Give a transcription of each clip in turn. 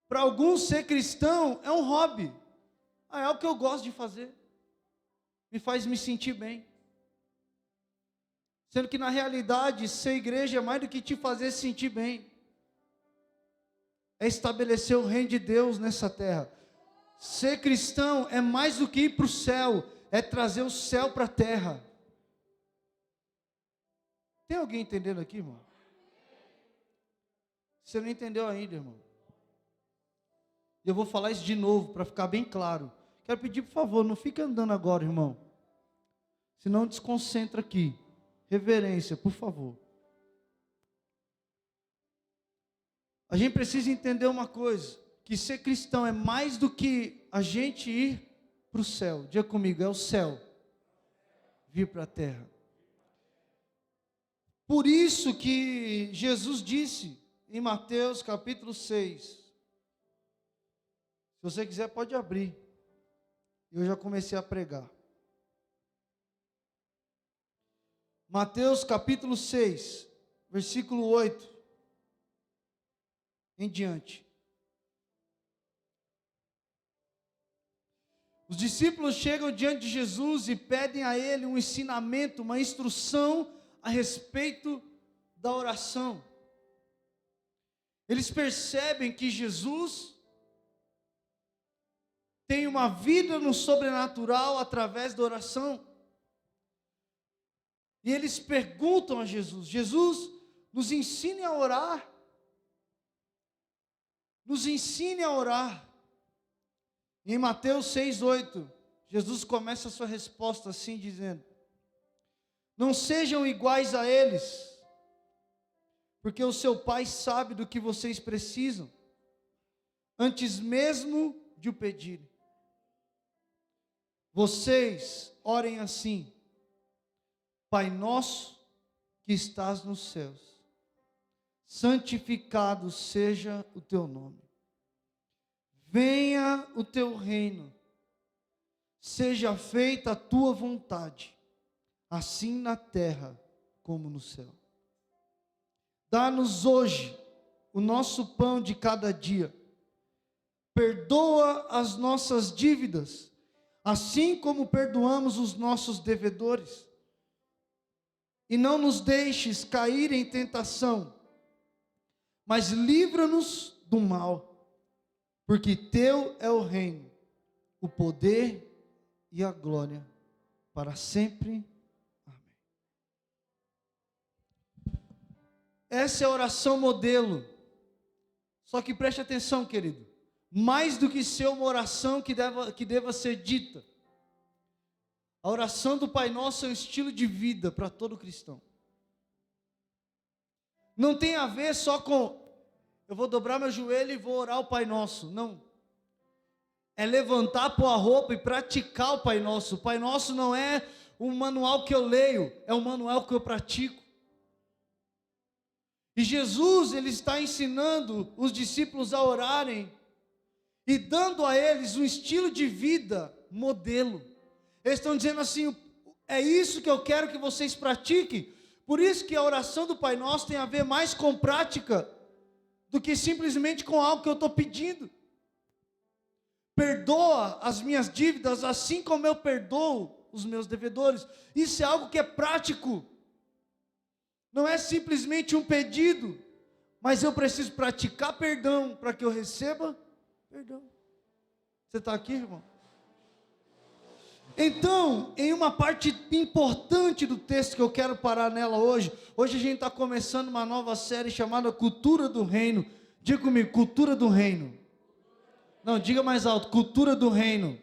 Para alguns, ser cristão é um hobby. É o que eu gosto de fazer. Me faz me sentir bem. Sendo que na realidade, ser igreja é mais do que te fazer se sentir bem. É estabelecer o reino de Deus nessa terra. Ser cristão é mais do que ir para o céu. É trazer o céu para a terra. Tem alguém entendendo aqui, irmão? Você não entendeu ainda, irmão. Eu vou falar isso de novo, para ficar bem claro. Quero pedir, por favor, não fique andando agora, irmão. Senão desconcentra aqui. Reverência, por favor. A gente precisa entender uma coisa. Que ser cristão é mais do que a gente ir para o céu. Diga comigo, é o céu. Vir para a terra. Por isso que Jesus disse em Mateus capítulo 6. Se você quiser pode abrir. Eu já comecei a pregar. Mateus capítulo 6, versículo 8 em diante. Os discípulos chegam diante de Jesus e pedem a ele um ensinamento, uma instrução a respeito da oração. Eles percebem que Jesus tem uma vida no sobrenatural através da oração. E eles perguntam a Jesus: Jesus, nos ensine a orar. Nos ensine a orar. E em Mateus 6:8, Jesus começa a sua resposta assim, dizendo: não sejam iguais a eles, porque o seu Pai sabe do que vocês precisam, antes mesmo de o pedirem. Vocês orem assim: Pai nosso que estás nos céus, santificado seja o teu nome. Venha o teu reino, seja feita a tua vontade, assim na terra como no céu. Dá-nos hoje o nosso pão de cada dia. Perdoa as nossas dívidas, assim como perdoamos os nossos devedores. E não nos deixes cair em tentação, mas livra-nos do mal. Porque teu é o reino, o poder e a glória, para sempre. Amém. Essa é a oração modelo. Só que preste atenção, querido. Mais do que ser uma oração que deva ser dita, a oração do Pai Nosso é um estilo de vida para todo cristão. Não tem a ver só com eu vou dobrar meu joelho e vou orar o Pai Nosso. Não. É levantar, pôr a roupa e praticar o Pai Nosso. O Pai Nosso não é um manual que eu leio, é um manual que eu pratico. E Jesus, ele está ensinando os discípulos a orarem e dando a eles um estilo de vida modelo. Eles estão dizendo assim: é isso que eu quero que vocês pratiquem. Por isso que a oração do Pai Nosso tem a ver mais com prática do que simplesmente com algo que eu estou pedindo. Perdoa as minhas dívidas assim como eu perdoo os meus devedores. Isso é algo que é prático. Não é simplesmente um pedido, mas eu preciso praticar perdão para que eu receba perdão. Você está aqui, irmão? Então, em uma parte importante do texto que eu quero parar nela hoje a gente está começando uma nova série chamada Cultura do Reino. Diga comigo, Cultura do Reino. Não, diga mais alto, Cultura do Reino.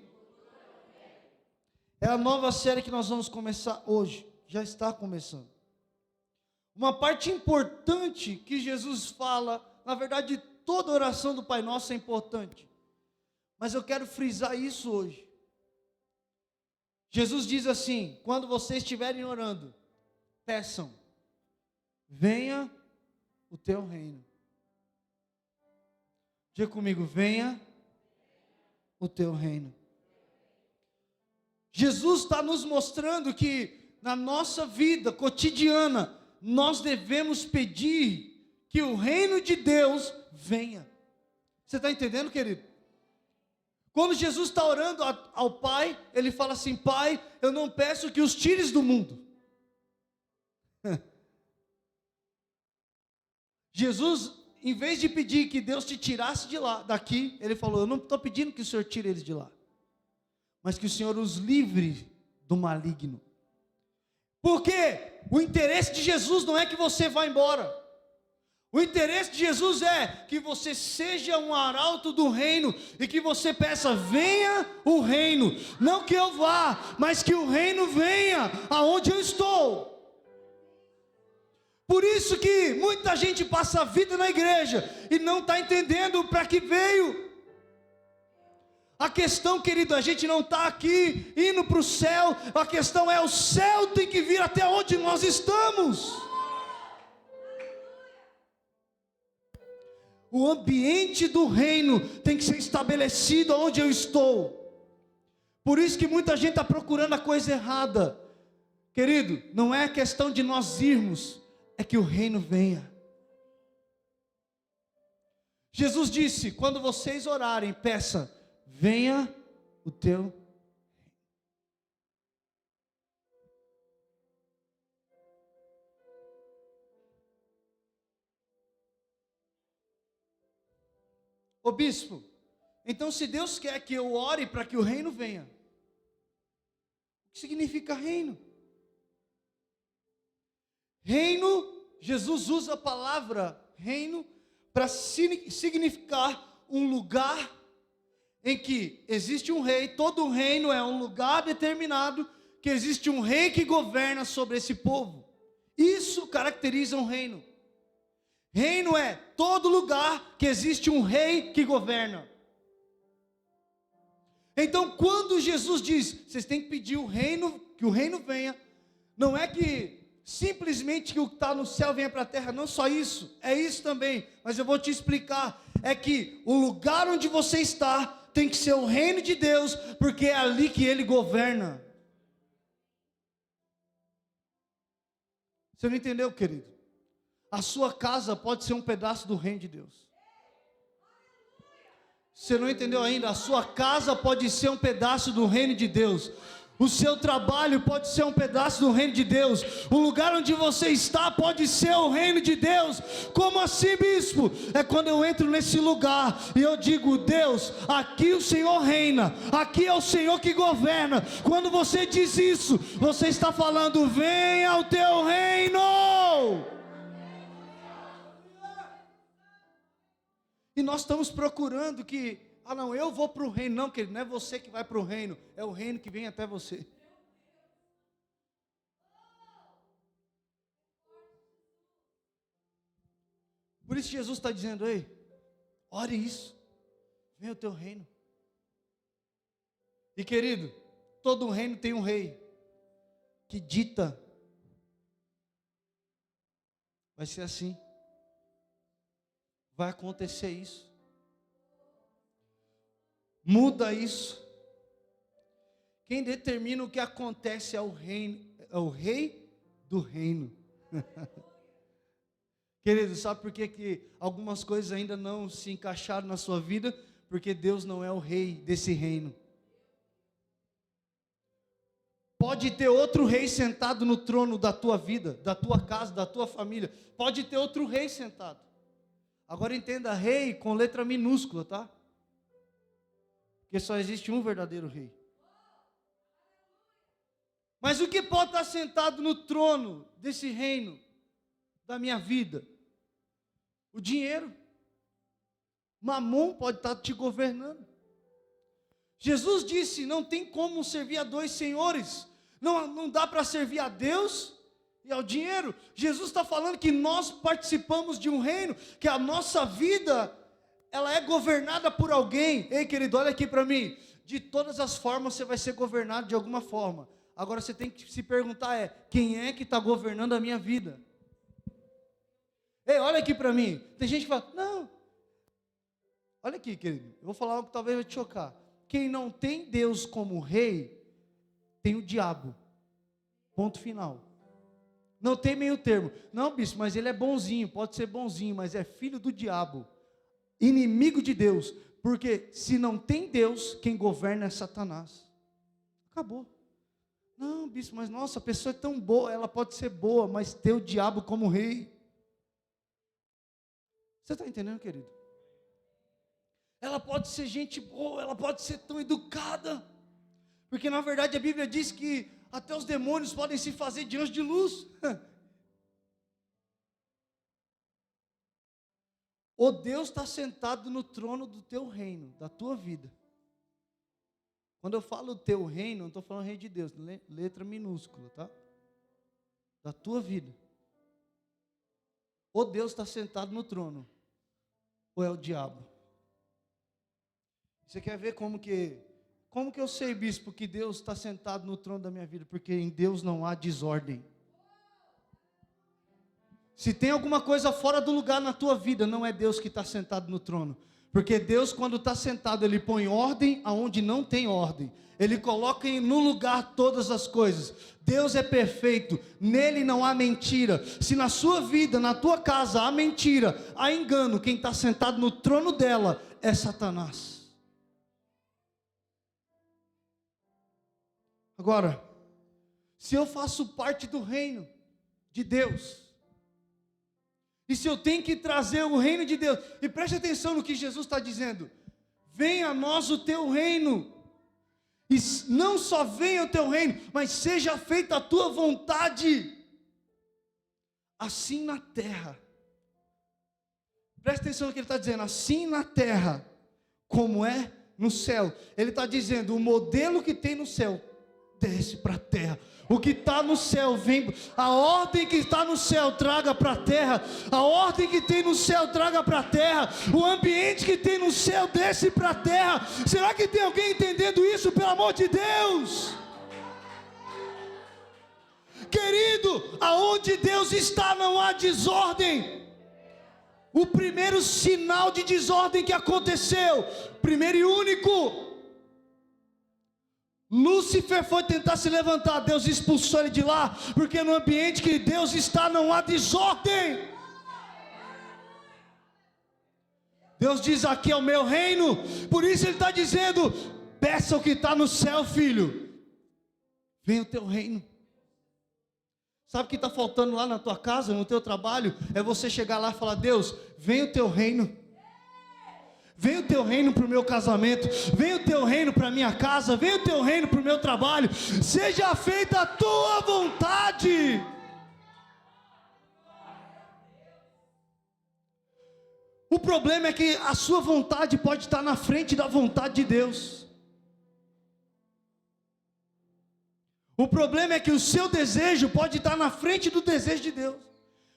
É a nova série que nós vamos começar hoje, já está começando. Uma parte importante que Jesus fala, na verdade toda oração do Pai Nosso é importante, mas eu quero frisar isso hoje. Jesus diz assim: quando vocês estiverem orando, peçam, venha o teu reino. Diga comigo, venha o teu reino. Jesus está nos mostrando que na nossa vida cotidiana, nós devemos pedir que o reino de Deus venha. Você está entendendo, querido? Quando Jesus está orando ao Pai, ele fala assim: Pai, eu não peço que os tires do mundo. Jesus, em vez de pedir que Deus te tirasse de lá, daqui, ele falou: eu não estou pedindo que o Senhor tire eles de lá, mas que o Senhor os livre do maligno. Porque o interesse de Jesus não é que você vá embora. O interesse de Jesus é que você seja um arauto do reino e que você peça: venha o reino, não que eu vá, mas que o reino venha aonde eu estou. Por isso que muita gente passa a vida na igreja e não está entendendo para que veio. A questão, querido, a gente não está aqui indo para o céu, a questão é: o céu tem que vir até onde nós estamos. O ambiente do reino tem que ser estabelecido onde eu estou. Por isso que muita gente está procurando a coisa errada. Querido, não é questão de nós irmos, é que o reino venha. Jesus disse: quando vocês orarem, peça: venha o teu reino. Ô bispo, então se Deus quer que eu ore para que o reino venha, o que significa reino? Reino, Jesus usa a palavra reino para significar um lugar em que existe um rei. Todo reino é um lugar determinado, que existe um rei que governa sobre esse povo. Isso caracteriza um reino. Reino é todo lugar que existe um rei que governa. Então, quando Jesus diz: vocês têm que pedir o reino, que o reino venha, não é que simplesmente que o que está no céu venha para a terra, não só isso, é isso também, mas eu vou te explicar. É que o lugar onde você está tem que ser o reino de Deus, porque é ali que Ele governa. Você não entendeu, querido? A sua casa pode ser um pedaço do reino de Deus. Você não entendeu ainda? A sua casa pode ser um pedaço do reino de Deus. O seu trabalho pode ser um pedaço do reino de Deus. O lugar onde você está pode ser o reino de Deus. Como assim, bispo? É quando eu entro nesse lugar e eu digo: Deus, aqui o Senhor reina, aqui é o Senhor que governa. Quando você diz isso, você está falando: venha o teu reino. E nós estamos procurando que: não, eu vou para o reino. Não, querido, não é você que vai para o reino, é o reino que vem até você. Por isso Jesus está dizendo: ei, ore isso, venha o teu reino. E querido, todo reino tem um rei que dita. Vai ser assim. Vai acontecer isso. Muda isso. Quem determina o que acontece é o reino, é o rei do reino. Querido, sabe por que algumas coisas ainda não se encaixaram na sua vida? Porque Deus não é o rei desse reino. Pode ter outro rei sentado no trono da tua vida, da tua casa, da tua família. Pode ter outro rei sentado. Agora entenda: rei com letra minúscula, tá? Porque só existe um verdadeiro rei. Mas o que pode estar sentado no trono desse reino da minha vida? O dinheiro. Mamon pode estar te governando. Jesus disse: não tem como servir a dois senhores. Não dá para servir a Deus e ao dinheiro. Jesus está falando que nós participamos de um reino, que a nossa vida, ela é governada por alguém. Ei, querido, olha aqui para mim. De todas as formas você vai ser governado de alguma forma. Agora você tem que se perguntar: quem é que está governando a minha vida? Ei, olha aqui para mim. Tem gente que fala: não. Olha aqui, querido, eu vou falar algo que talvez vai te chocar. Quem não tem Deus como rei, tem o diabo. Ponto final. Não tem meio termo. Não, bispo, mas ele é bonzinho. Pode ser bonzinho, mas é filho do diabo. inimigo de Deus, porque se não tem Deus, quem governa é Satanás. Acabou. Não, bispo, mas nossa, a pessoa é tão boa, ela pode ser boa, mas ter o diabo como rei. Você está entendendo, querido? Ela pode ser gente boa, ela pode ser tão educada, porque na verdade a Bíblia diz que até os demônios podem se fazer de anjo de luz. O Deus está sentado no trono do teu reino, da tua vida. Quando eu falo teu reino, não estou falando reino de Deus, letra minúscula, tá? Da tua vida. O Deus está sentado no trono, ou é o diabo? Você quer ver como que eu sei, bispo, que Deus está sentado no trono da minha vida? Porque em Deus não há desordem. Se tem alguma coisa fora do lugar na tua vida, não é Deus que está sentado no trono. Porque Deus, quando está sentado, Ele põe ordem aonde não tem ordem. Ele coloca no lugar todas as coisas. Deus é perfeito, nele não há mentira. Se na sua vida, na tua casa, há mentira, há engano, quem está sentado no trono dela é Satanás. Agora, se eu faço parte do reino de Deus, e se eu tenho que trazer o reino de Deus, e preste atenção no que Jesus está dizendo: venha a nós o teu reino, e não só venha o teu reino, mas seja feita a tua vontade, assim na terra. Preste atenção no que ele está dizendo: assim na terra, como é no céu. Ele está dizendo, o modelo que tem no céu, desce para a terra. O que está no céu vem, a ordem que está no céu traga para a terra, a ordem que tem no céu traga para a terra, o ambiente que tem no céu desce para a terra. Será que tem alguém entendendo isso, pelo amor de Deus? Querido, aonde Deus está não há desordem. O primeiro sinal de desordem que aconteceu, primeiro e único, Lúcifer foi tentar se levantar, Deus expulsou ele de lá, porque no ambiente que Deus está não há desordem. Deus diz, aqui é o meu reino, por isso ele está dizendo, peça o que está no céu, filho, venha o teu reino. Sabe o que está faltando lá na tua casa, no teu trabalho? É você chegar lá e falar, Deus, venha o teu reino. Venha o teu reino para o meu casamento, venha o teu reino para a minha casa, venha o teu reino para o meu trabalho, seja feita a tua vontade. O problema é que a sua vontade pode estar na frente da vontade de Deus. O problema é que o seu desejo pode estar na frente do desejo de Deus.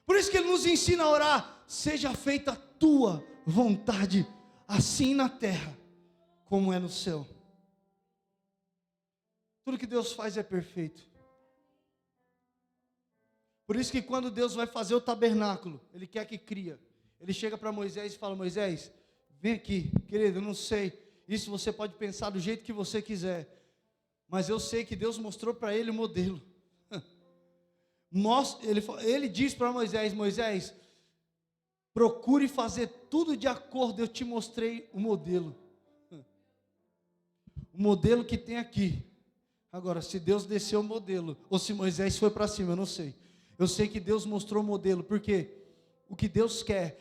Por isso que Ele nos ensina a orar, seja feita a tua vontade, assim na terra, como é no céu. Tudo que Deus faz é perfeito. Por isso que quando Deus vai fazer o tabernáculo, Ele quer que cria. Ele chega para Moisés e fala, Moisés, vem aqui, querido, eu não sei, isso você pode pensar do jeito que você quiser, mas eu sei que Deus mostrou para ele o modelo. Ele diz para Moisés, Moisés, procure fazer tudo de acordo, eu te mostrei o modelo. O modelo que tem aqui. Agora, se Deus desceu o modelo, ou se Moisés foi para cima, eu não sei. Eu sei que Deus mostrou o modelo, porque o que Deus quer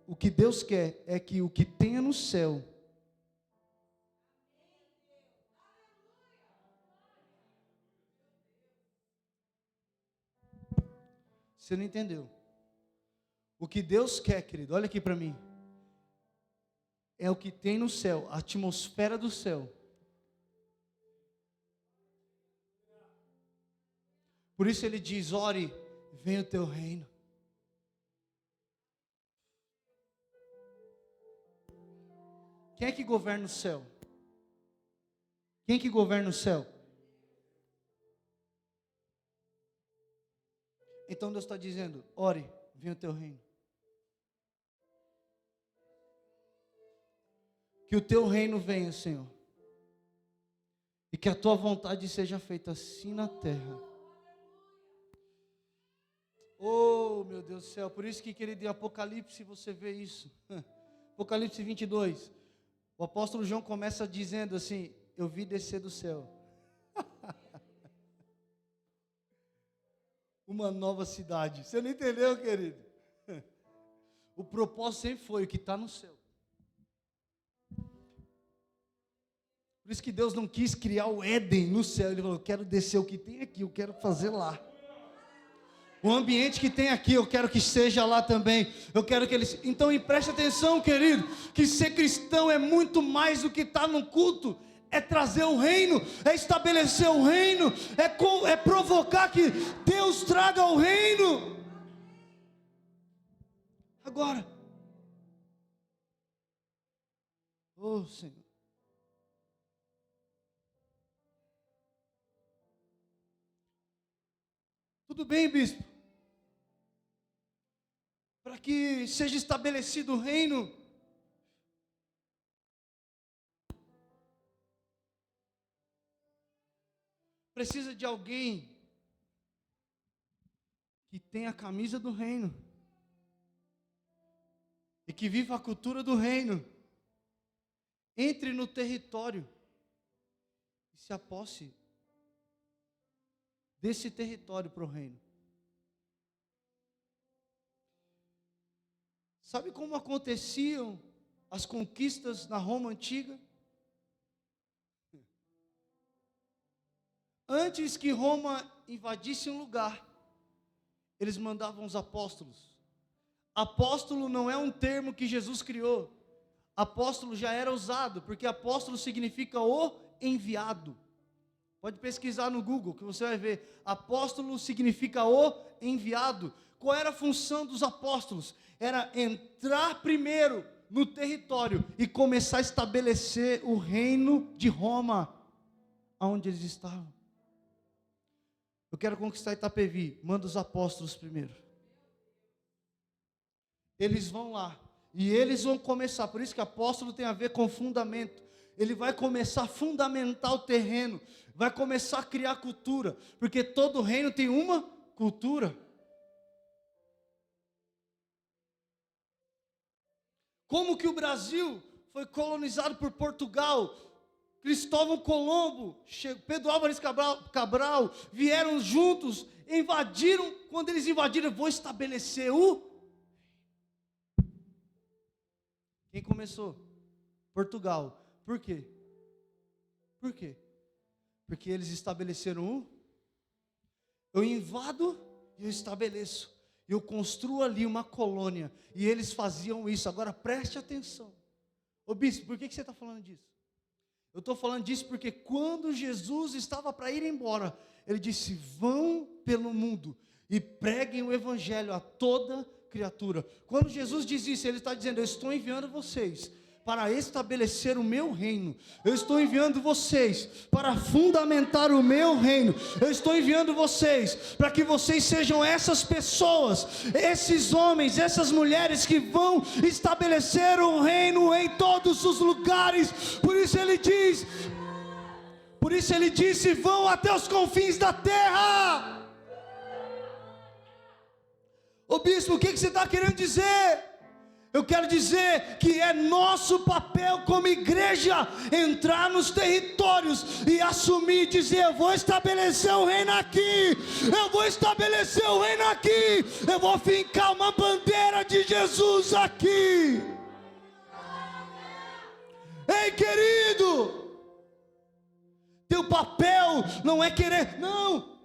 o que Deus quer é que o que tenha no céu você não entendeu. O que Deus quer, querido, olha aqui para mim, é o que tem no céu, a atmosfera do céu. Por isso ele diz, ore, venha o teu reino. Quem é que governa o céu? Quem que governa o céu? Então Deus está dizendo, ore, venha o teu reino. Que o teu reino venha, Senhor. E que a tua vontade seja feita assim na terra. Oh, Oh, meu Deus do céu, por isso que, querido, em Apocalipse você vê isso. Apocalipse 22, o apóstolo João começa dizendo assim: eu vi descer do céu uma nova cidade. Você não entendeu, querido? O propósito sempre foi o que está no céu. Por isso que Deus não quis criar o Éden no céu. Ele falou: eu quero descer o que tem aqui, eu quero fazer lá. O ambiente que tem aqui, eu quero que seja lá também. Eu quero que eles... Então, preste atenção, querido, que ser cristão é muito mais do que estar no culto. É trazer o reino, é estabelecer o reino, é provocar que Deus traga o reino. Agora, oh Senhor, tudo bem, bispo, para que seja estabelecido o reino, precisa de alguém que tenha a camisa do reino e que viva a cultura do reino. Entre no território e se aposse desse território para o reino. Sabe como aconteciam as conquistas na Roma antiga? Antes que Roma invadisse um lugar, eles mandavam os apóstolos. Apóstolo não é um termo que Jesus criou. Apóstolo já era usado, porque apóstolo significa o enviado. Pode pesquisar no Google que você vai ver. Apóstolo significa o enviado. Qual era a função dos apóstolos? Era entrar primeiro no território e começar a estabelecer o reino de Roma, onde eles estavam. Eu quero conquistar Itapevi, manda os apóstolos primeiro. Eles vão lá, e eles vão começar, por isso que apóstolo tem a ver com fundamento. Ele vai começar a fundamentar o terreno, vai começar a criar cultura, porque todo reino tem uma cultura. Como que o Brasil foi colonizado por Portugal? Cristóvão Colombo, Pedro Álvares Cabral vieram juntos, invadiram. Quando eles invadiram, eu vou estabelecer o... Quem começou? Portugal. Por quê? Por quê? Porque eles estabeleceram um... Eu invado e eu estabeleço. Eu construo ali uma colônia. E eles faziam isso. Agora preste atenção. Ô bispo, por que você está falando disso? Eu estou falando disso porque quando Jesus estava para ir embora, Ele disse: vão pelo mundo e preguem o evangelho a toda criatura. Quando Jesus diz isso, Ele está dizendo: eu estou enviando vocês para estabelecer o meu reino. Eu estou enviando vocês para fundamentar o meu reino. Eu estou enviando vocês para que vocês sejam essas pessoas, esses homens, essas mulheres que vão estabelecer o reino em todos os lugares. Por isso ele disse: vão até os confins da terra. Ô bispo, o que você está querendo dizer? Eu quero dizer que é nosso papel como igreja entrar nos territórios e assumir, dizer: eu vou estabelecer o reino aqui, eu vou estabelecer o reino aqui, eu vou fincar uma bandeira de Jesus aqui. Ei, querido, teu papel não é querer, não,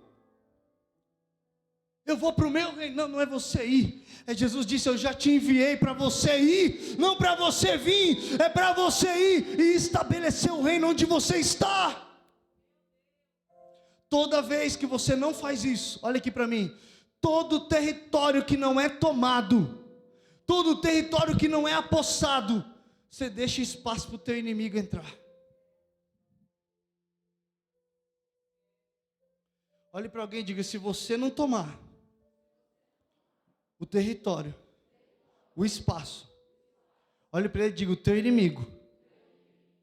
eu vou para o meu reino, não é você ir. Jesus disse: eu já te enviei para você ir, não para você vir, é para você ir e estabelecer o reino onde você está. Toda vez que você não faz isso, olha aqui para mim, todo território que não é tomado, todo território que não é apossado, você deixa espaço para o teu inimigo entrar. Olhe para alguém e diga: se você não tomar o território, o espaço, olhe para ele e diga: o teu inimigo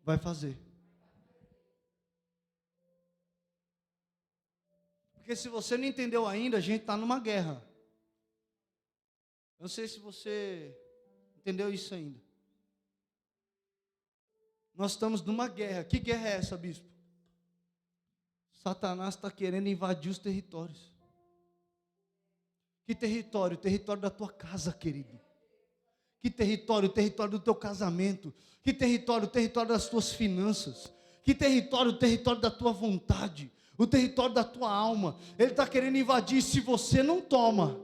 vai fazer. Porque se você não entendeu ainda, a gente está numa guerra. Eu não sei se você entendeu isso ainda. Nós estamos numa guerra. Que guerra é essa, bispo? Satanás está querendo invadir os territórios. Que território? O território da tua casa, querido. Que território? O território do teu casamento. Que território? O território das tuas finanças. Que território? O território da tua vontade. O território da tua alma. Ele está querendo invadir. Se você não toma,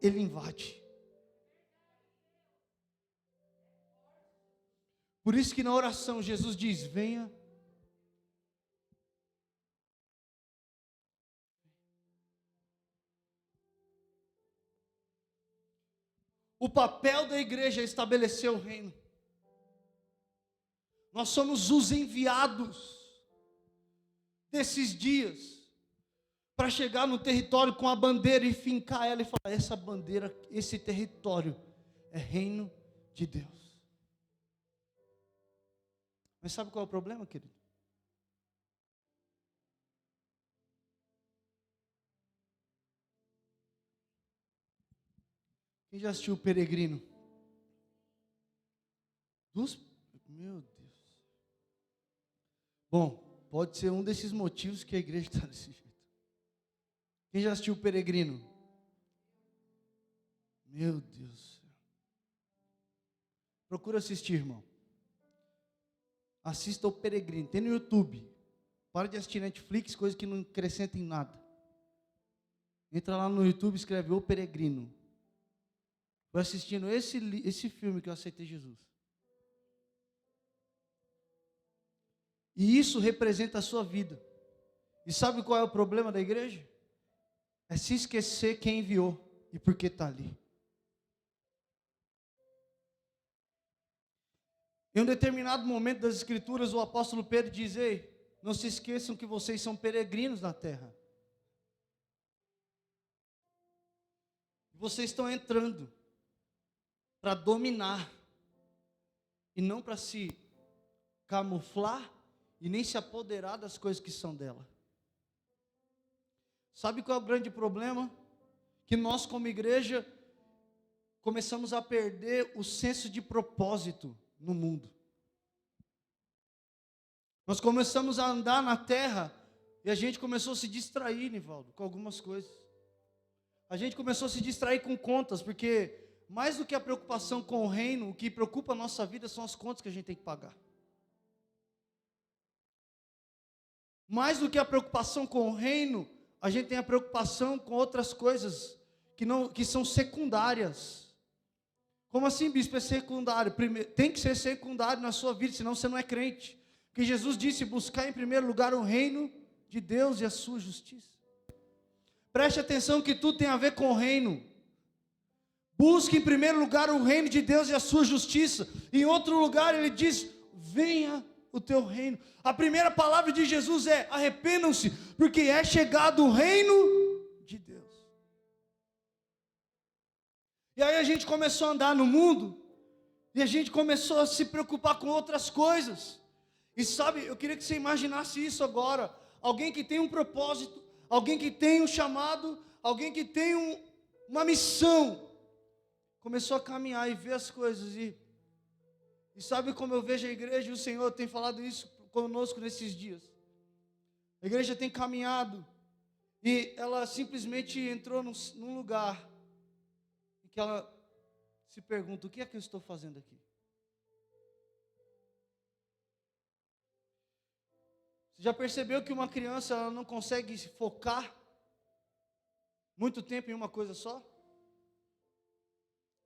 ele invade. Por isso que na oração Jesus diz: venha. O papel da igreja é estabelecer o reino. Nós somos os enviados desses dias para chegar no território com a bandeira e fincar ela e falar: essa bandeira, esse território é reino de Deus. Mas sabe qual é o problema, querido? Quem já assistiu o Peregrino? Meu Deus. Bom, pode ser um desses motivos que a igreja está desse jeito. Quem já assistiu o Peregrino? Meu Deus do céu. Procura assistir, irmão. Assista o Peregrino. Tem no YouTube. Para de assistir Netflix, coisa que não acrescenta em nada. Entra lá no YouTube e escreve O Peregrino. Foi assistindo esse filme que eu aceitei Jesus. E isso representa a sua vida. E sabe qual é o problema da igreja? É se esquecer quem enviou e por que está ali. Em um determinado momento das Escrituras, o apóstolo Pedro diz: ei, não se esqueçam que vocês são peregrinos na terra. Vocês estão entrando para dominar e não para se camuflar e nem se apoderar das coisas que são dela. Sabe qual é o grande problema? Que nós como igreja começamos a perder o senso de propósito no mundo. Nós começamos a andar na terra e a gente começou a se distrair, Nivaldo, com algumas coisas. A gente começou a se distrair com contas, porque mais do que a preocupação com o reino, o que preocupa a nossa vida são as contas que a gente tem que pagar. Mais do que a preocupação com o reino, a gente tem a preocupação com outras coisas que são secundárias. Como assim, bispo, é secundário? Tem que ser secundário na sua vida, senão você não é crente. Porque Jesus disse: buscar em primeiro lugar o reino de Deus e a sua justiça. Preste atenção que tudo tem a ver com o reino. Busque em primeiro lugar o reino de Deus e a sua justiça. Em outro lugar ele diz: venha o teu reino. A primeira palavra de Jesus é: arrependam-se, porque é chegado o reino de Deus. E aí a gente começou a andar no mundo, e a gente começou a se preocupar com outras coisas. E sabe, eu queria que você imaginasse isso agora. Alguém que tem um propósito, alguém que tem um chamado, alguém que tem uma missão, começou a caminhar e ver as coisas. E sabe como eu vejo a igreja? E o Senhor tem falado isso conosco nesses dias. A igreja tem caminhado, e ela simplesmente entrou num lugar em que ela se pergunta: o que é que eu estou fazendo aqui? Você já percebeu que uma criança ela não consegue se focar muito tempo em uma coisa só?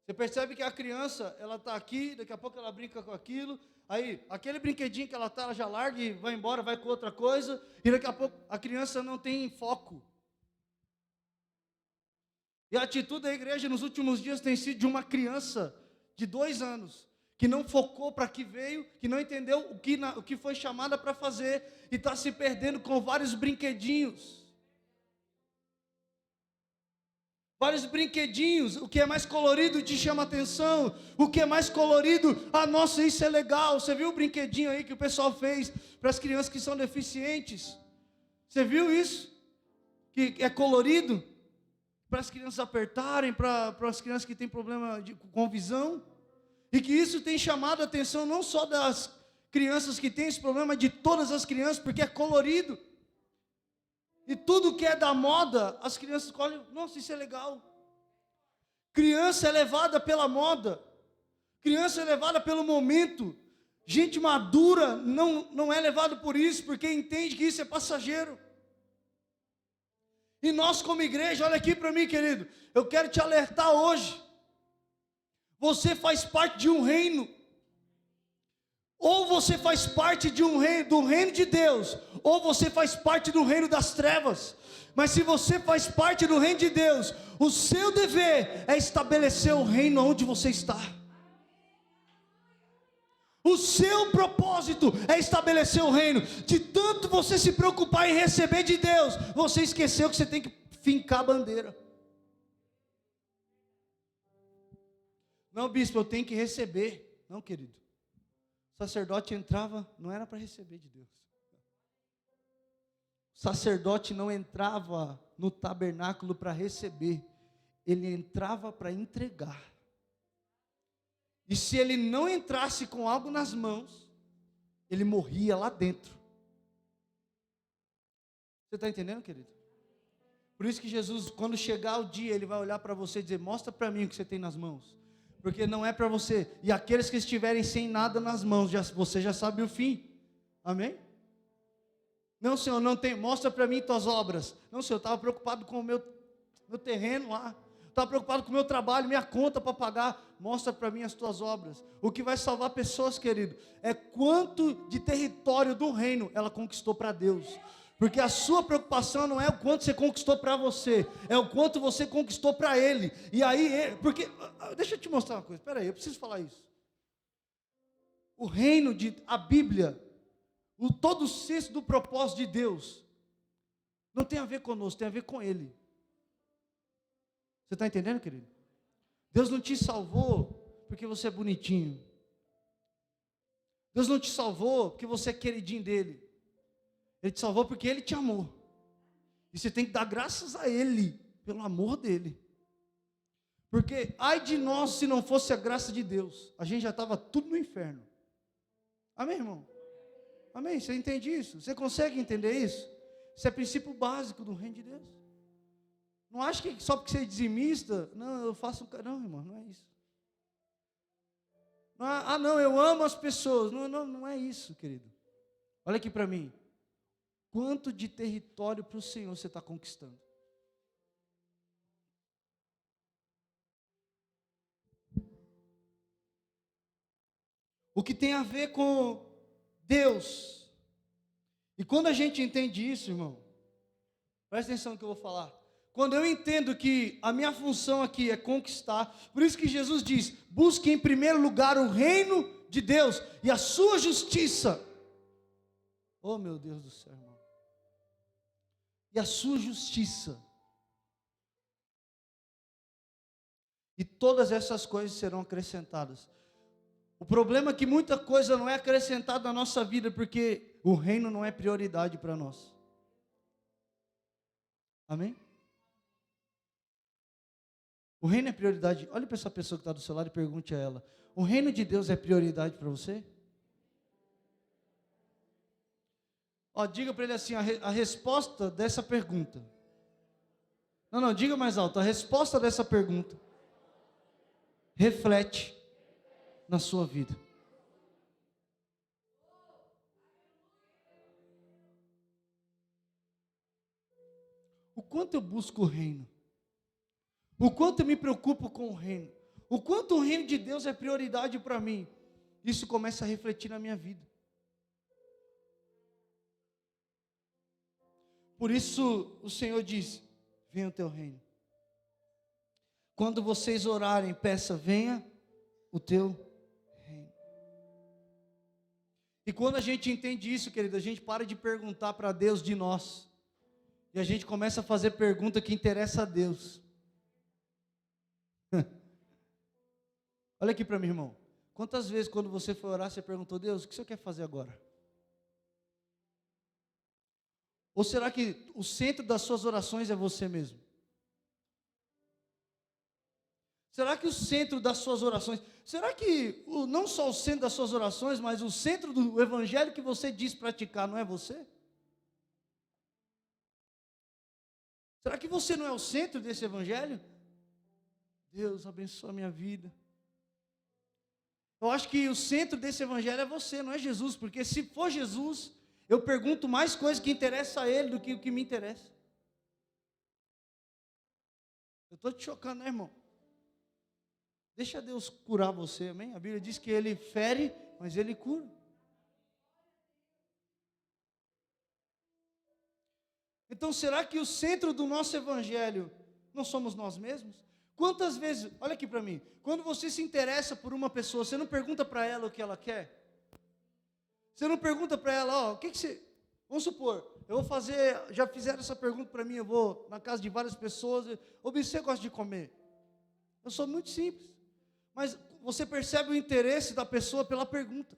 Você percebe que a criança, ela está aqui, daqui a pouco ela brinca com aquilo, aí aquele brinquedinho que ela está, ela já larga e vai embora, vai com outra coisa, e daqui a pouco a criança não tem foco. E a atitude da igreja nos últimos dias tem sido de uma criança de 2 anos, que não focou para que veio, que não entendeu o que foi chamada para fazer, e está se perdendo com vários brinquedinhos. Vários brinquedinhos, o que é mais colorido te chama atenção, o que é mais colorido, nossa, isso é legal. Você viu o brinquedinho aí que o pessoal fez para as crianças que são deficientes? Você viu isso? Que é colorido? para as crianças apertarem, para as crianças que têm problema com visão, e que isso tem chamado a atenção não só das crianças que têm esse problema, mas de todas as crianças, porque é colorido. E tudo que é da moda, as crianças olham, nossa, isso é legal. Criança é levada pela moda, criança é levada pelo momento. Gente madura não é levado por isso, porque entende que isso é passageiro. E nós como igreja, olha aqui para mim, querido, eu quero te alertar hoje. Você faz parte de um reino. Ou você faz parte de um reino, do reino de Deus, ou você faz parte do reino das trevas. Mas se você faz parte do reino de Deus, o seu dever é estabelecer o reino onde você está. O seu propósito é estabelecer o reino. De tanto você se preocupar em receber de Deus, você esqueceu que você tem que fincar a bandeira. Não, bispo, eu tenho que receber. Não, querido. O sacerdote entrava, não era para receber de Deus. O sacerdote não entrava no tabernáculo para receber, ele entrava para entregar. E se ele não entrasse com algo nas mãos, ele morria lá dentro. Você está entendendo, querido? Por isso que Jesus, quando chegar o dia, ele vai olhar para você e dizer, mostra para mim o que você tem nas mãos. Porque não é para você. E aqueles que estiverem sem nada nas mãos, você já sabe o fim. Amém? Não, Senhor, não tem. Mostra para mim tuas obras. Não, Senhor, eu estava preocupado com o meu terreno lá. Estava preocupado com o meu trabalho, minha conta para pagar. Mostra para mim as tuas obras. O que vai salvar pessoas, querido, é quanto de território do reino ela conquistou para Deus. Porque a sua preocupação não é o quanto você conquistou para você, é o quanto você conquistou para Ele. E aí, porque, deixa eu te mostrar uma coisa, espera aí, eu preciso falar isso. O reino a Bíblia, todo o senso do propósito de Deus, não tem a ver conosco, tem a ver com Ele. Você está entendendo, querido? Deus não te salvou porque você é bonitinho. Deus não te salvou porque você é queridinho dEle. Ele te salvou porque Ele te amou. E você tem que dar graças a Ele, pelo amor dEle. Porque, ai de nós, se não fosse a graça de Deus, a gente já estava tudo no inferno. Amém, irmão? Amém? Você entende isso? Você consegue entender isso? Isso é princípio básico do reino de Deus. Não acha que só porque você é dizimista, não, eu faço... Não, irmão, não é isso. Não, eu amo as pessoas. Não é isso, querido. Olha aqui para mim. Quanto de território para o Senhor você está conquistando? O que tem a ver com Deus. E quando a gente entende isso, irmão, presta atenção no que eu vou falar. Quando eu entendo que a minha função aqui é conquistar, por isso que Jesus diz, busque em primeiro lugar o reino de Deus e a sua justiça. Oh, meu Deus do céu, irmão. E a sua justiça. E todas essas coisas serão acrescentadas. O problema é que muita coisa não é acrescentada na nossa vida, porque o reino não é prioridade para nós. Amém? O reino é prioridade. Olhe para essa pessoa que está do seu lado e pergunte a ela: o reino de Deus é prioridade para você? Diga para ele assim, a resposta dessa pergunta. Não, diga mais alto. A resposta dessa pergunta reflete na sua vida. O quanto eu busco o reino? O quanto eu me preocupo com o reino? O quanto o reino de Deus é prioridade para mim? Isso começa a refletir na minha vida. Por isso o Senhor diz: venha o teu reino. Quando vocês orarem, peça, venha o teu reino. E quando a gente entende isso, querido, a gente para de perguntar para Deus de nós. E a gente começa a fazer pergunta que interessa a Deus. Olha aqui para mim, irmão. Quantas vezes quando você foi orar, você perguntou: Deus, o que o Senhor quer fazer agora? Ou será que o centro das suas orações é você mesmo? Será que o centro das suas orações, será que não só o centro das suas orações, mas o centro do evangelho que você diz praticar não é você? Será que você não é o centro desse evangelho? Deus abençoa a minha vida. Eu acho que o centro desse evangelho é você, não é Jesus, porque se for Jesus, eu pergunto mais coisas que interessam a Ele do que o que me interessa. Eu estou te chocando, né, irmão? Deixa Deus curar você, amém? A Bíblia diz que Ele fere, mas Ele cura. Então, será que o centro do nosso evangelho não somos nós mesmos? Quantas vezes, olha aqui para mim, quando você se interessa por uma pessoa, você não pergunta para ela o que ela quer? Você não pergunta para ela, ó, o que você... Vamos supor, eu vou fazer, já fizeram essa pergunta para mim, eu vou na casa de várias pessoas, ô, você gosta de comer? Eu sou muito simples, mas você percebe o interesse da pessoa pela pergunta.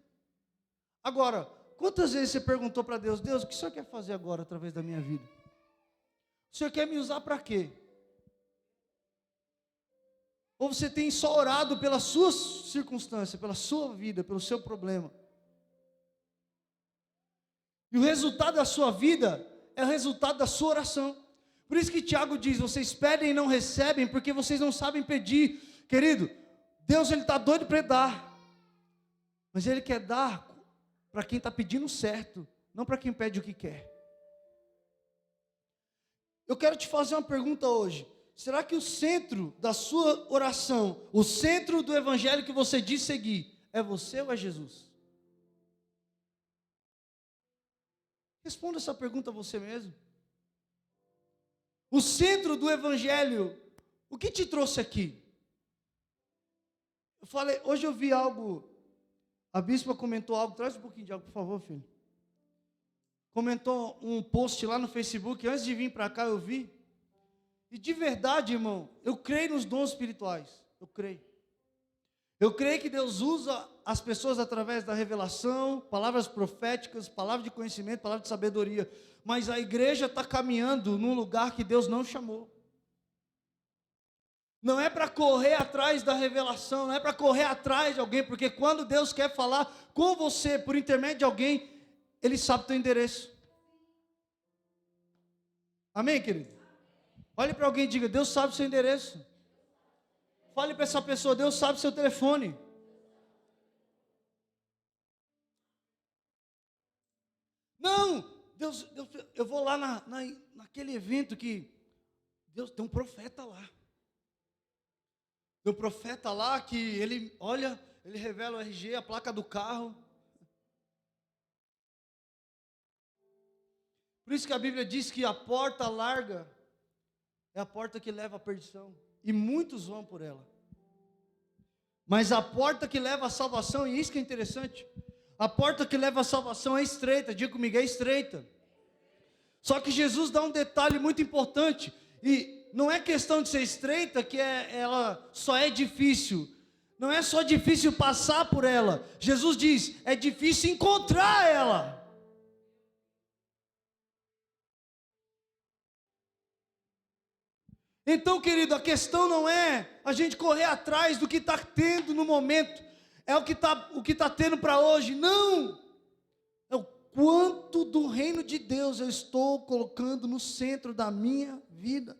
Agora, quantas vezes você perguntou para Deus, Deus, o que o Senhor quer fazer agora através da minha vida? O Senhor quer me usar para quê? Ou você tem só orado pela sua circunstância, pela sua vida, pelo seu problema? E o resultado da sua vida é o resultado da sua oração. Por isso que Tiago diz, vocês pedem e não recebem, porque vocês não sabem pedir. Querido, Deus ele está doido para dar. Mas Ele quer dar para quem está pedindo certo, não para quem pede o que quer. Eu quero te fazer uma pergunta hoje. Será que o centro da sua oração, o centro do evangelho que você diz seguir, é você ou é Jesus? Responda essa pergunta a você mesmo. O centro do evangelho, o que te trouxe aqui? Eu falei, hoje eu vi algo, a bispa comentou algo, traz um pouquinho de água, por favor, filho. Comentou um post lá no Facebook, antes de vir para cá eu vi. E de verdade, irmão, eu creio nos dons espirituais, eu creio. Eu creio que Deus usa as pessoas através da revelação, palavras proféticas, palavras de conhecimento, palavras de sabedoria. Mas a igreja está caminhando num lugar que Deus não chamou. Não é para correr atrás da revelação, não é para correr atrás de alguém, porque quando Deus quer falar com você por intermédio de alguém, Ele sabe o teu endereço. Amém, querido? Olhe para alguém e diga, Deus sabe o seu endereço. Fale para essa pessoa, Deus sabe o seu telefone. Não, Deus, eu vou lá naquele evento que Deus tem um profeta lá. Tem um profeta lá que ele, olha, ele revela o RG, a placa do carro. Por isso que a Bíblia diz que a porta larga é a porta que leva à perdição. E muitos vão por ela. Mas a porta que leva à salvação, e isso que é interessante, a porta que leva à salvação é estreita, diga comigo, é estreita. Só que Jesus dá um detalhe muito importante, e não é questão de ser estreita, que ela só é difícil. Não é só difícil passar por ela. Jesus diz, é difícil encontrar ela. Então, querido, a questão não é a gente correr atrás do que está tendo no momento, é o que tá tendo para hoje. Não! É o quanto do reino de Deus eu estou colocando no centro da minha vida.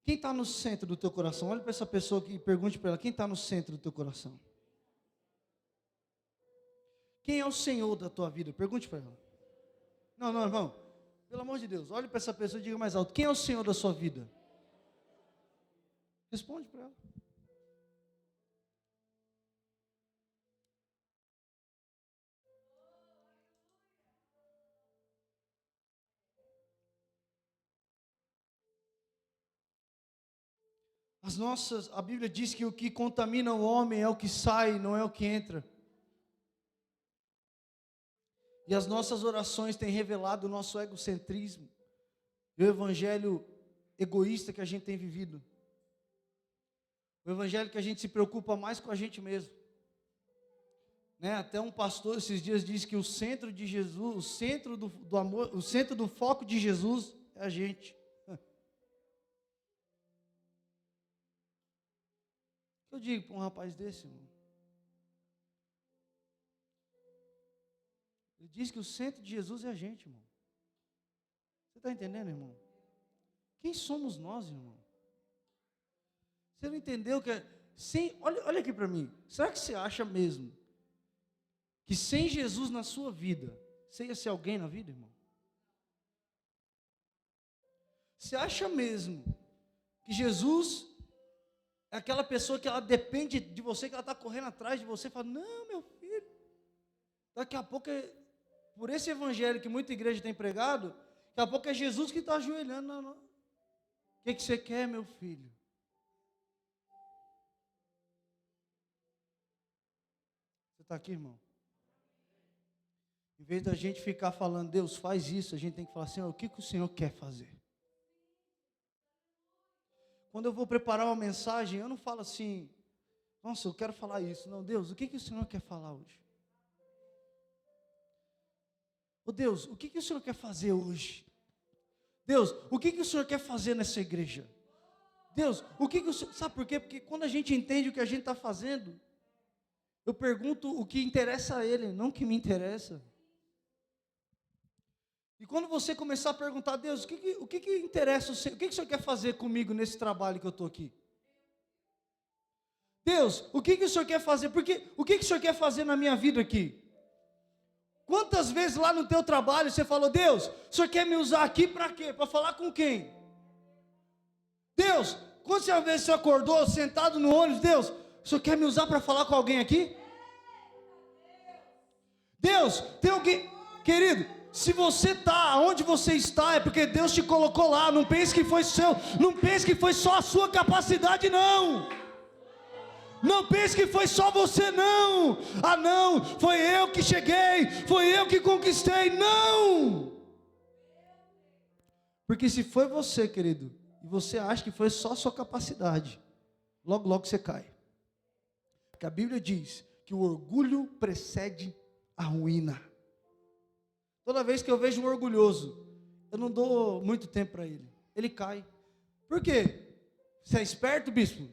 Quem está no centro do teu coração? Olha para essa pessoa aqui e pergunte para ela, quem está no centro do teu coração? Quem é o Senhor da tua vida? Pergunte para ela. Não, irmão. Pelo amor de Deus, olhe para essa pessoa e diga mais alto. Quem é o Senhor da sua vida? Responde para ela. A Bíblia diz que o que contamina o homem é o que sai, não é o que entra. E as nossas orações têm revelado o nosso egocentrismo e o evangelho egoísta que a gente tem vivido. O evangelho que a gente se preocupa mais com a gente mesmo. né? Até um pastor esses dias disse que o centro de Jesus, o centro do amor, o centro do foco de Jesus é a gente. O que eu digo para um rapaz desse, irmão? Ele diz que o centro de Jesus é a gente, irmão. Você está entendendo, irmão? Quem somos nós, irmão? Você não entendeu que olha aqui para mim. Será que você acha mesmo que sem Jesus na sua vida, você ia ser alguém na vida, irmão? Você acha mesmo que Jesus é aquela pessoa que ela depende de você, que ela está correndo atrás de você, e fala, não, meu filho, daqui a pouco, por esse evangelho que muita igreja tem pregado, daqui a pouco é Jesus que está ajoelhando. O que você quer, meu filho? Você está aqui, irmão? Em vez da gente ficar falando, Deus faz isso, a gente tem que falar, Senhor, o que o Senhor quer fazer? Quando eu vou preparar uma mensagem, eu não falo assim, nossa, eu quero falar isso. Não, Deus, o que o Senhor quer falar hoje? Oh, Deus, o que o Senhor quer fazer hoje? Deus, o que o Senhor quer fazer nessa igreja? Deus, o que o Senhor... Sabe por quê? Porque quando a gente entende o que a gente está fazendo, eu pergunto o que interessa a Ele, não o que me interessa. E quando você começar a perguntar, Deus, o que interessa o Senhor? O que o Senhor quer fazer comigo nesse trabalho que eu estou aqui? Deus, o que o Senhor quer fazer? Porque o que o Senhor quer fazer na minha vida aqui? Quantas vezes lá no teu trabalho você falou, Deus, o Senhor quer me usar aqui para quê? Para falar com quem? Deus, quantas vezes você acordou sentado no ônibus, Deus, o Senhor quer me usar para falar com alguém aqui? Deus, tem alguém, querido, se você está onde você está, é porque Deus te colocou lá, não pense que foi só a sua capacidade, não. Não pense que foi só você, não. Ah, não, foi eu que cheguei, foi eu que conquistei, não. Porque se foi você, querido, e você acha que foi só a sua capacidade, logo, logo você cai. Porque a Bíblia diz que o orgulho precede a ruína. Toda vez que eu vejo um orgulhoso, eu não dou muito tempo para ele. Ele cai. Por quê? Você é esperto, bispo?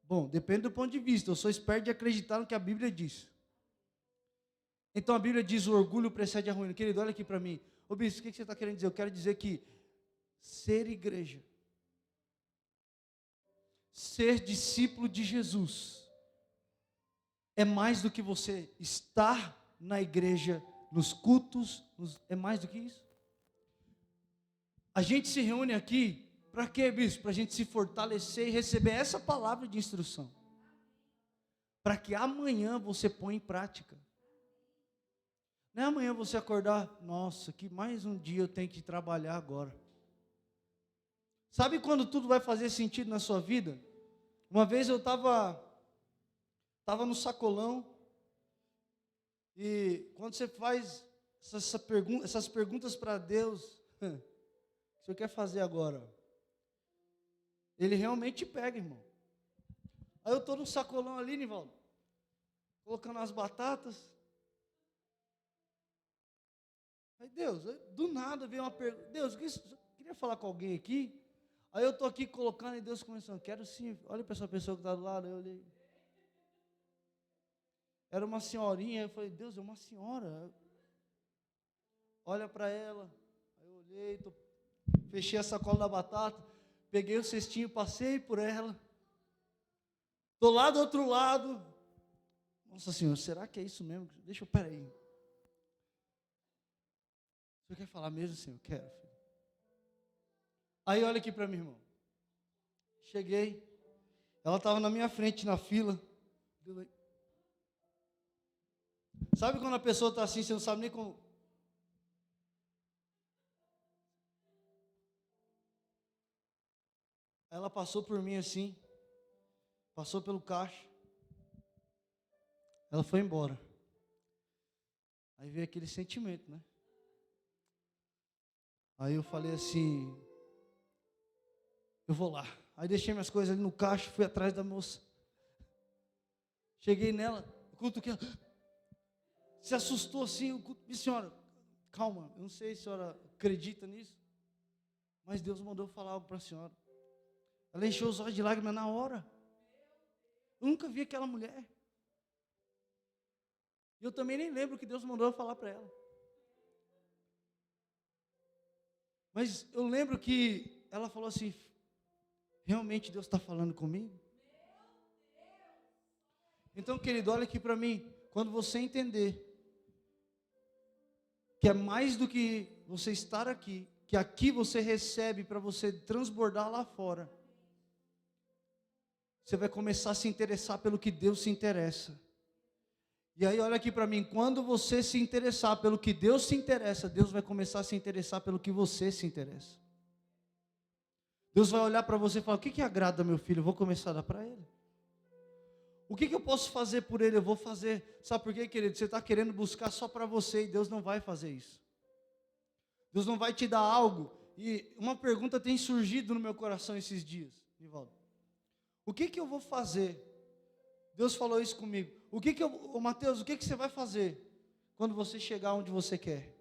Bom, depende do ponto de vista. Eu sou esperto de acreditar no que a Bíblia diz. Então a Bíblia diz: o orgulho precede a ruína. Querido, olha aqui para mim. Ô bispo, o que você está querendo dizer? Eu quero dizer que ser igreja, ser discípulo de Jesus, é mais do que você estar na igreja, nos cultos, é mais do que isso. A gente se reúne aqui, para quê, bispo? Para a gente se fortalecer e receber essa palavra de instrução, para que amanhã você ponha em prática. Não é amanhã você acordar, nossa, que mais um dia eu tenho que trabalhar agora. Sabe quando tudo vai fazer sentido na sua vida? Uma vez eu estava no sacolão, e quando você faz essas perguntas para Deus, o que o Senhor quer fazer agora? Ele realmente te pega, irmão. Aí eu estou no sacolão ali, Nivaldo, colocando as batatas. Aí Deus, do nada veio uma pergunta. Deus, queria falar com alguém aqui? Aí eu estou aqui colocando e Deus começando, quero sim. Olha para essa pessoa que está do lado, eu olhei. Era uma senhorinha, eu falei, Deus, é uma senhora. Olha para ela. Aí eu olhei, fechei a sacola da batata, peguei o cestinho, passei por ela. Estou lá do outro lado. Nossa Senhor, será que é isso mesmo? Deixa eu, peraí. O Senhor quer falar mesmo, Senhor? Quero, filho. Aí olha aqui para mim, irmão. Cheguei. Ela estava na minha frente, na fila. Sabe quando a pessoa está assim, você não sabe nem como... Ela passou por mim assim, passou pelo caixa, ela foi embora. Aí veio aquele sentimento, né? Aí eu falei assim, eu vou lá. Aí deixei minhas coisas ali no caixa, fui atrás da moça. Cheguei nela, cutuquei ela. se assustou assim, senhora, calma, eu não sei se a senhora acredita nisso, mas Deus mandou falar algo para a senhora. Ela encheu os olhos de lágrimas na hora. Eu nunca vi aquela mulher. E eu também nem lembro o que Deus mandou eu falar para ela. Mas eu lembro que ela falou assim, realmente Deus está falando comigo? Então, querido, olha aqui para mim, quando você entender que é mais do que você estar aqui, que aqui você recebe para você transbordar lá fora, você vai começar a se interessar pelo que Deus se interessa. E aí olha aqui para mim, quando você se interessar pelo que Deus se interessa, Deus vai começar a se interessar pelo que você se interessa. Deus vai olhar para você e falar, o que agrada meu filho? Eu vou começar a dar para ele. O que eu posso fazer por ele? Eu vou fazer. Sabe por quê, querido? Você está querendo buscar só para você e Deus não vai fazer isso. Deus não vai te dar algo. E uma pergunta tem surgido no meu coração esses dias, Nivaldo. O que eu vou fazer? Deus falou isso comigo. Mateus, o que você vai fazer quando você chegar onde você quer?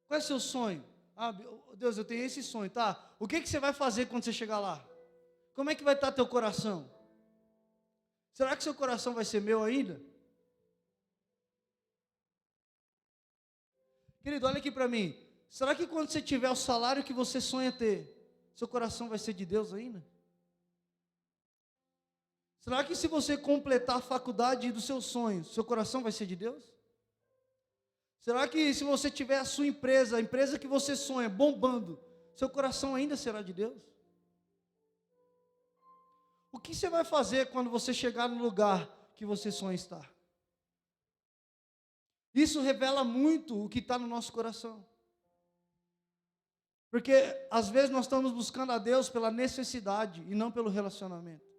Qual é o seu sonho? Ah, Deus, eu tenho esse sonho, tá? O que você vai fazer quando você chegar lá? Como é que vai estar teu coração? Será que seu coração vai ser meu ainda? Querido, olha aqui para mim. Será que quando você tiver o salário que você sonha ter, seu coração vai ser de Deus ainda? Será que se você completar a faculdade dos seus sonhos, seu coração vai ser de Deus? Será que se você tiver a sua empresa, a empresa que você sonha, bombando, seu coração ainda será de Deus? O que você vai fazer quando você chegar no lugar que você sonha estar? Isso revela muito o que está no nosso coração. Porque às vezes nós estamos buscando a Deus pela necessidade e não pelo relacionamento.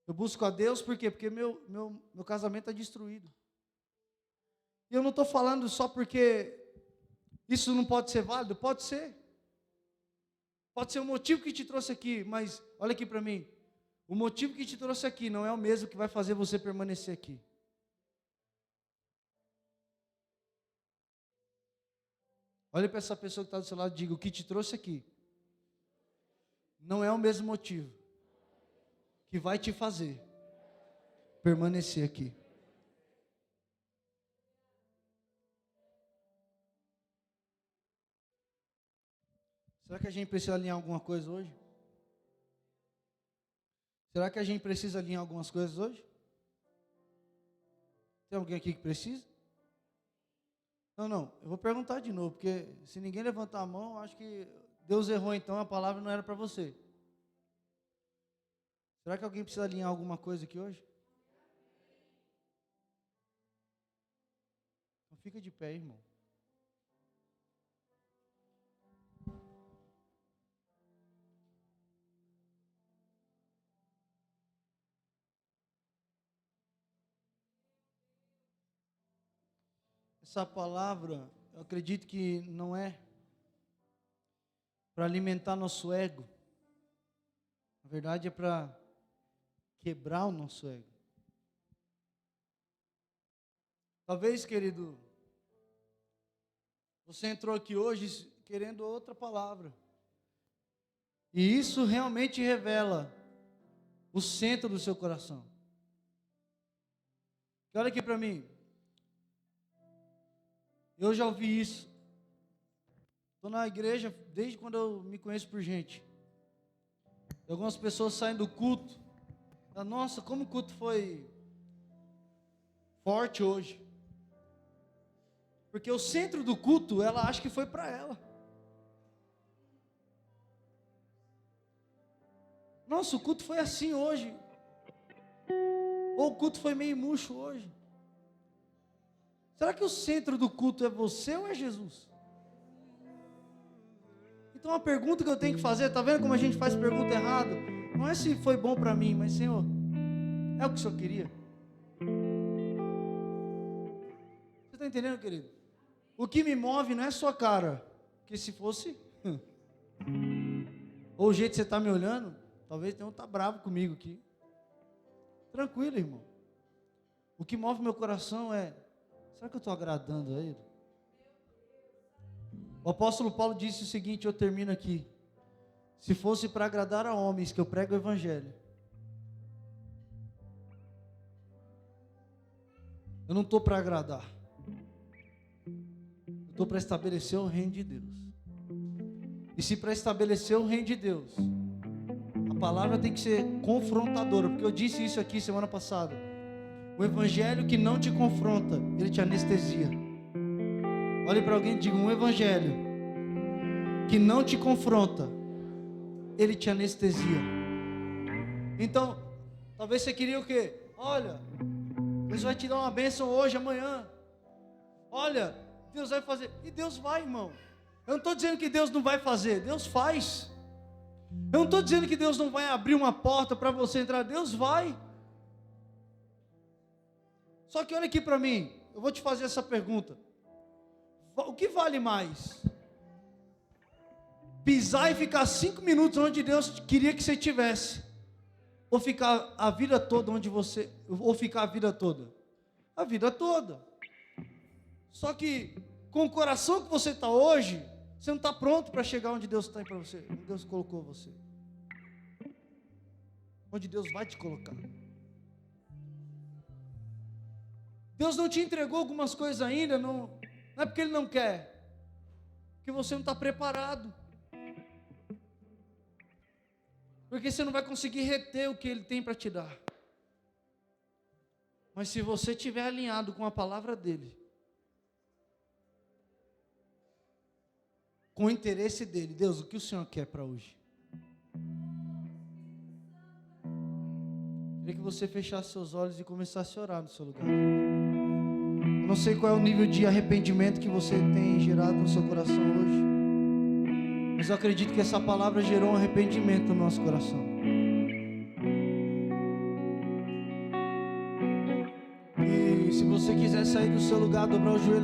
Eu busco a Deus por quê? Porque meu casamento está destruído. E eu não estou falando só porque isso não pode ser válido, pode ser. Pode ser o motivo que te trouxe aqui, mas olha aqui para mim. O motivo que te trouxe aqui não é o mesmo que vai fazer você permanecer aqui. Olha para essa pessoa que está do seu lado e diga, o que te trouxe aqui não é o mesmo motivo que vai te fazer permanecer aqui. Será que a gente precisa alinhar alguma coisa hoje? Será que a gente precisa alinhar algumas coisas hoje? Tem alguém aqui que precisa? Não, eu vou perguntar de novo, porque se ninguém levantar a mão, acho que Deus errou, então a palavra não era para você. Será que alguém precisa alinhar alguma coisa aqui hoje? Então fica de pé, irmão. Essa palavra, eu acredito que não é para alimentar nosso ego. Na verdade é para quebrar o nosso ego. Talvez, querido, você entrou aqui hoje querendo outra palavra. E isso realmente revela o centro do seu coração. E olha aqui para mim. Eu já ouvi isso. Estou na igreja desde quando eu me conheço por gente. Algumas pessoas saem do culto. Nossa, como o culto foi forte hoje. Porque o centro do culto, ela acha que foi para ela. Nossa, o culto foi assim hoje. Ou o culto foi meio murcho hoje. Será que o centro do culto é você ou é Jesus? Então a pergunta que eu tenho que fazer, está vendo como a gente faz pergunta errada? Não é se foi bom para mim, mas Senhor, é o que o Senhor queria? Você está entendendo, querido? O que me move não é sua cara, porque se fosse, ou o jeito que você está me olhando, talvez tenha um tá bravo comigo aqui. Tranquilo, irmão. O que move meu coração é: será que eu estou agradando a Ele? O apóstolo Paulo disse o seguinte, eu termino aqui: se fosse para agradar a homens que eu prego o evangelho, eu não estou para agradar, eu estou para estabelecer o reino de Deus. E se para estabelecer o reino de Deus, a palavra tem que ser confrontadora, porque eu disse isso aqui semana passada: o evangelho que não te confronta, ele te anestesia. Olhe para alguém e diga: um evangelho que não te confronta, ele te anestesia. Então, talvez você queria o quê? Olha, Deus vai te dar uma bênção hoje, amanhã. Olha, Deus vai fazer. E Deus vai, irmão. Eu não estou dizendo que Deus não vai fazer, Deus faz. Eu não estou dizendo que Deus não vai abrir uma porta para você entrar, Deus vai. Só que olha aqui para mim, eu vou te fazer essa pergunta: o que vale mais? Pisar e ficar 5 minutos onde Deus queria que você estivesse, ou ficar a vida toda onde você, ou ficar a vida toda? A vida toda. Só que com o coração que você está hoje, você não está pronto para chegar onde Deus está para você, onde Deus colocou você, onde Deus vai te colocar. Deus não te entregou algumas coisas ainda, não é porque Ele não quer, que você não está preparado, porque você não vai conseguir reter o que Ele tem para te dar. Mas se você estiver alinhado com a palavra dEle, com o interesse dEle: Deus, o que o Senhor quer para hoje? Queria que você fechasse seus olhos e começasse a orar no seu lugar. Eu não sei qual é o nível de arrependimento que você tem gerado no seu coração hoje, mas eu acredito que essa palavra gerou um arrependimento no nosso coração. E se você quiser sair do seu lugar, dobrar o joelho